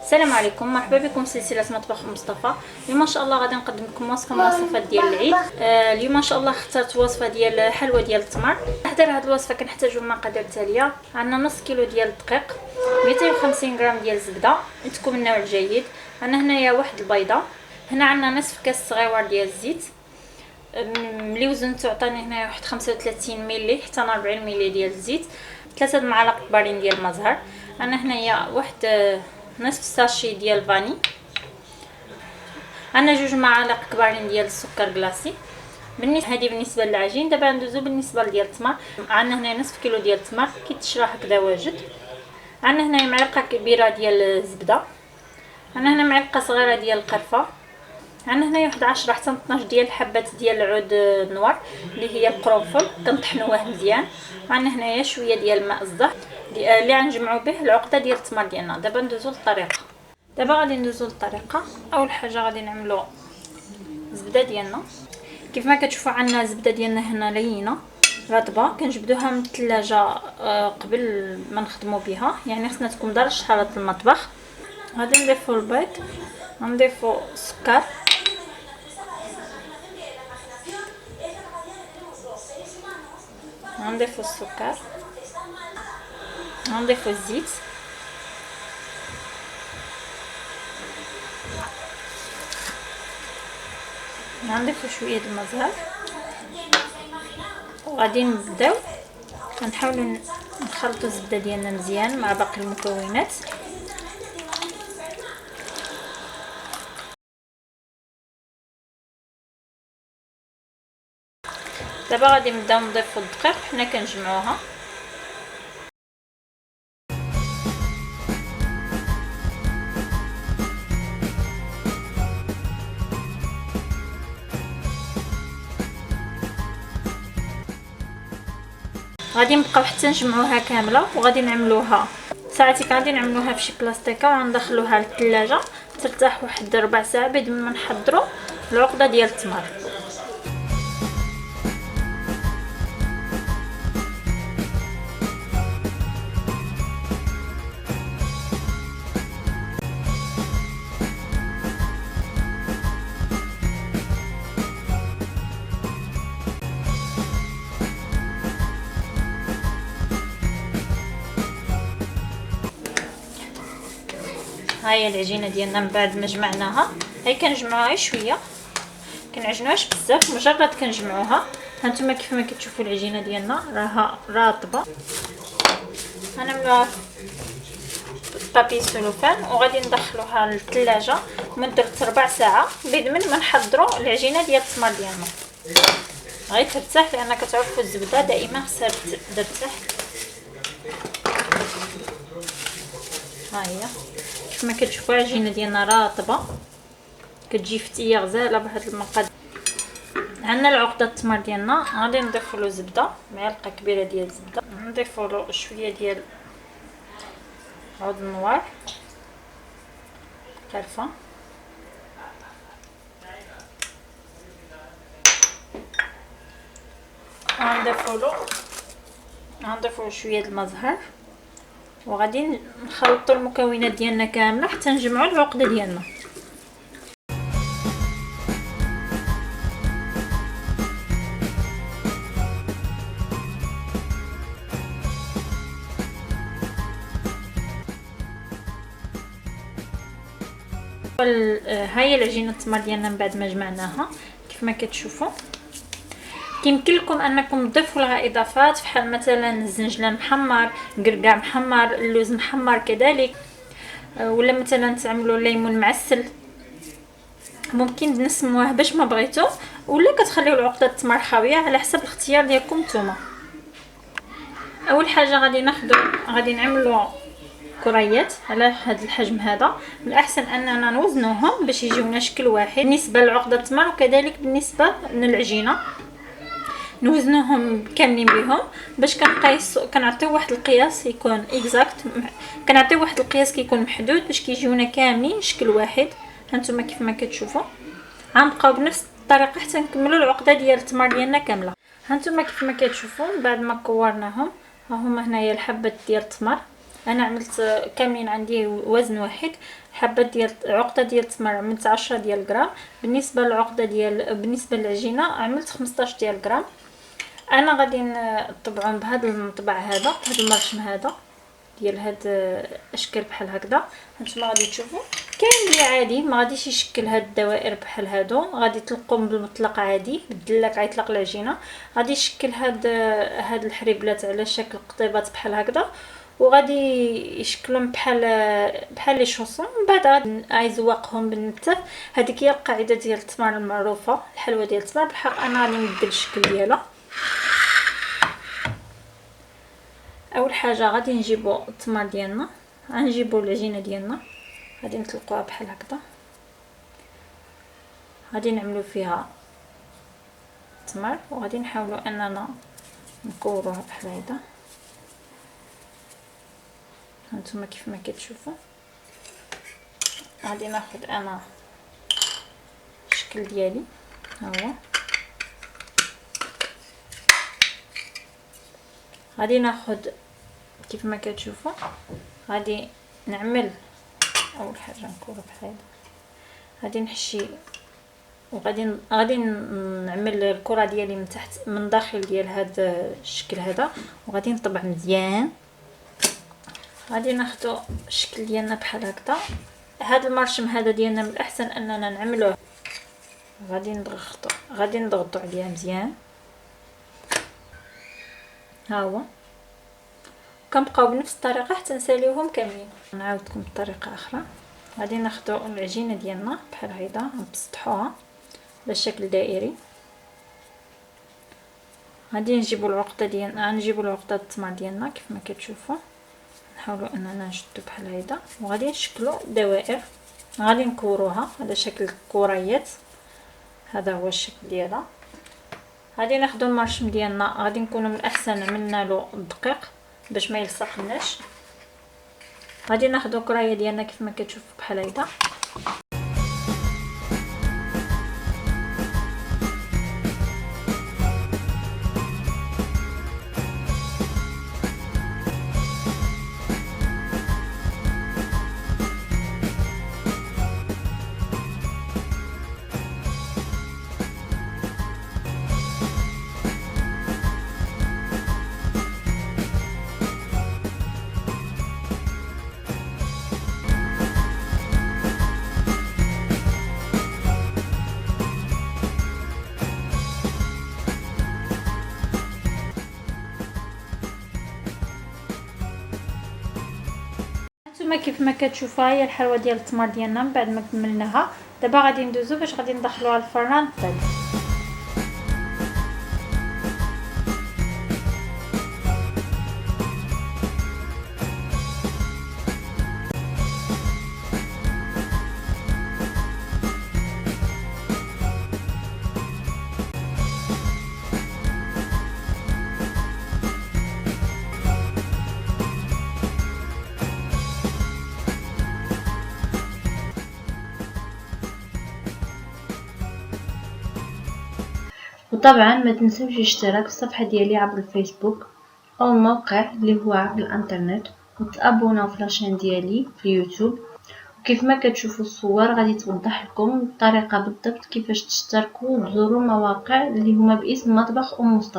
السلام عليكم، مرحبا بكم في سلسله مطبخ مصطفى. اليوم ان شاء الله غادي نقدم لكم وصفه من الوصفات ديال العيد. اليوم ان شاء الله اخترت وصفه ديال حلوه ديال التمر. تحضير هذه الوصفه كنحتاجوا المقادير التاليه: عندنا نص كيلو ديال الدقيق، 250 غرام ديال الزبده تكون من النوع الجيد، عندنا هنايا واحد البيضه، هنا عندنا نصف كاس صغيور ديال الزيت ملي وزنته عطاني هنايا واحد 35 ملي حتى 40 ملي ديال الزيت، 3 معالق كبارين ديال المزهر، عندنا هنايا واحد نصف ساشي ديال فاني، عندنا 2 معالق كبارين ديال السكر كلاصي. هذه بالنسبه للعجين. دابا ندوزو بالنسبه ديال التمر. عندنا هنا نصف كيلو ديال التمر كيتشرى هكذا واجد، عندنا هنا معلقه كبيره ديال الزبده، عندنا هنا معلقه صغيره ديال القرفه، عندنا هنايا واحد 10 حتى 12 ديال الحبات ديال العود النوار اللي هي القرنفل، كنطحنوه مزيان، عندنا هنايا شويه ديال الماء الزهر اللي غنجمعوا به العقده ديال التمر ديالنا. دابا ندوزو للطريقه. اول حاجه غادي نعملوا الزبده ديالنا. كيف ما كتشوفوا عندنا الزبده ديالنا هنا لينه رطبه، كنجبدوها من الثلاجه قبل ما نخدموا بها، يعني خصنا تكون درجه حراره المطبخ. غادي نضيفوا البيض، غنضيفوا السكر، غنضيفوا الزيت، غنضيفوا شويه المزهر، وغادي نبداو كنحاولوا نخلطوا الزبده ديالنا مزيان مع باقي المكونات. دابا غادي نبداو نضيفوا الدقيق حنا كنجمعوها. غادي نبقاو حتى نجمعوها كامله، وغادي نعملوها ساعتي غادي نعملوها في شي بلاستيكه وندخلوها للثلاجه ترتاح واحد ربع ساعه بعد ما نحضروا العقده ديال التمر. هاهي العجينه ديالنا من بعد ما جمعناها، هاي كنجمعوها شويه، كنعجنوهاش بزاف، مجرد كنجمعوها. هانتوما كيف ما كتشوفوا العجينه ديالنا راها رطبه. غنعملوها بابي سلوفان وغادي ندخلوها للثلاجه مده ربع ساعه بعد ما نحضروا العجينه ديال التمر ديالنا. غير ترتاح لان كتعرفوا الزبده دائما خصها ترتاح. ها هي كيف ما كتشوفوا العجينه ديالنا رطبه، كتجي فتيه غزاله بهاد المقادير. عندنا العقده التمر ديالنا، غادي نضيفوا له زبده، معلقه كبيره ديال الزبده، نضيفوا له شويه ديال عود النوار، قرفه، غنضيفوا له شويه المزهر، وغادي نخلطوا المكونات ديالنا كامله حتى نجمعوا العقده ديالنا. هاي العجينه التمر ديالنا من بعد ما جمعناها كيف ما كتشوفوا. يمكن لكم انكم تضيفوا لها اضافات بحال مثلا الزنجلان محمر، قرقاع محمر، اللوز محمر كذلك، ولا مثلا تعملوا الليمون معسل، ممكن تنسموه باش ما بغيتو، ولا كتخليو العقده التمر خاويه على حسب الاختيار ديالكم نتوما. اول حاجه غادي نعملوا كريات على هذا الحجم هذا. من الاحسن اننا نوزنوهم باش يجيونا شكل واحد بالنسبه لعقده التمر، وكذلك بالنسبه للعجينه نوزنوهم كاملين بهم باش كنعطيو واحد القياس يكون اكزاكت، كنعطيو واحد القياس كيكون محدود باش كيجيونا كاملين شكل واحد. هانتوما كيف ما كتشوفوا غنبقاو بنفس الطريقه حتى نكملوا العقده ديال التمر ديالنا كامله. هانتوما كيف ما كتشوفوا بعد ما كورناهم ها هما هنايا الحبات ديال التمر، انا عملت كاملين عندي وزن واحد. حبه ديال عقده ديال التمر عملت 10 ديال غرام. بالنسبه للعقده بالنسبه للعجينه عملت 15 ديال غرام. انا غادي نطبعهم بهذا المطبع هذا، هذا المرشم هذا ديال هاد اشكال بحال هكذا. هانتوما غادي تشوفوا كاين اللي عادي ما غاديش يشكل هاد الدوائر بحال هادو، غادي تلقوهم بالمطلق عادي بالدلاك غيطلق العجينه. غادي يشكل هاد الحريبلات على شكل قطيبات بحال هكذا، وغادي يشكلهم بحال لي شوسون. من بعد غادي يزوقهم بالنتف. هذيك هي القاعده ديال التمر المعروفه، الحلوى ديال التمر. بالحق انا غادي نبدل الشكل ديالها. اول حاجه غادي نجيبو التمر ديالنا، غنجيبو العجينه ديالنا، غادي نطلقوها بحال هكذا. غادي نعملو فيها التمر وغادي نحاولو اننا نكوروها بحال هكذا. هانتوما كيف ما كتشوفوا غادي ناخذ انا الشكل ديالي. ها هو غادي ناخذ كيف ما كتشوفوا. غادي نعمل اول حاجه نكورو بحال هكذا. غادي نحشي وغادي نعمل الكره ديالي من تحت من داخل ديال هذا الشكل هذا، وغادي نطبع مزيان. غادي ناخذ الشكل ديالنا بحال هكذا. هذا المرشم هذا ديالنا من الاحسن اننا نعملوه. غادي نضغطوا عليه مزيان. ها هو كنبقاو بنفس الطريقه حتى نساليوهم كاملين. نعاودكم بطريقه اخرى. غادي ناخذوا العجينه ديالنا بحال هكذا نبسطوها على شكل دائري. غادي نجيبوا العقده التمر ديالنا كيف ما كتشوفوا. نحاولوا اننا نشدو بحال هكذا وغادي نشكلوا دوائر. غادي نكوروها على شكل كريات. هذا هو الشكل ديالها. غادي ناخذوا المرشم ديالنا. غادي نكونوا من الاحسن عملنا له الدقيق باش ما يلصقناش. غادي ناخذوا كرايه ديالنا كيف ما كتشوفوا بحال هكذا. نتوما كيف ما كتشوفوا هي الحلوى ديال التمر ديالنا. من بعد ما كملناها دابا غادي ندوزو باش غادي ندخلوها الفران طيب. وطبعا ما تنسوش الاشتراك في الصفحة ديالي عبر الفيسبوك او الموقع اللي هو عبر الانترنت، وتابوناو في لاشين ديالي في اليوتيوب. وكيف ما كتشوفوا الصور غادي توضح لكم الطريقه بالضبط كيفاش تشتركوا وتزوروا المواقع اللي هما باسم مطبخ مصطفى.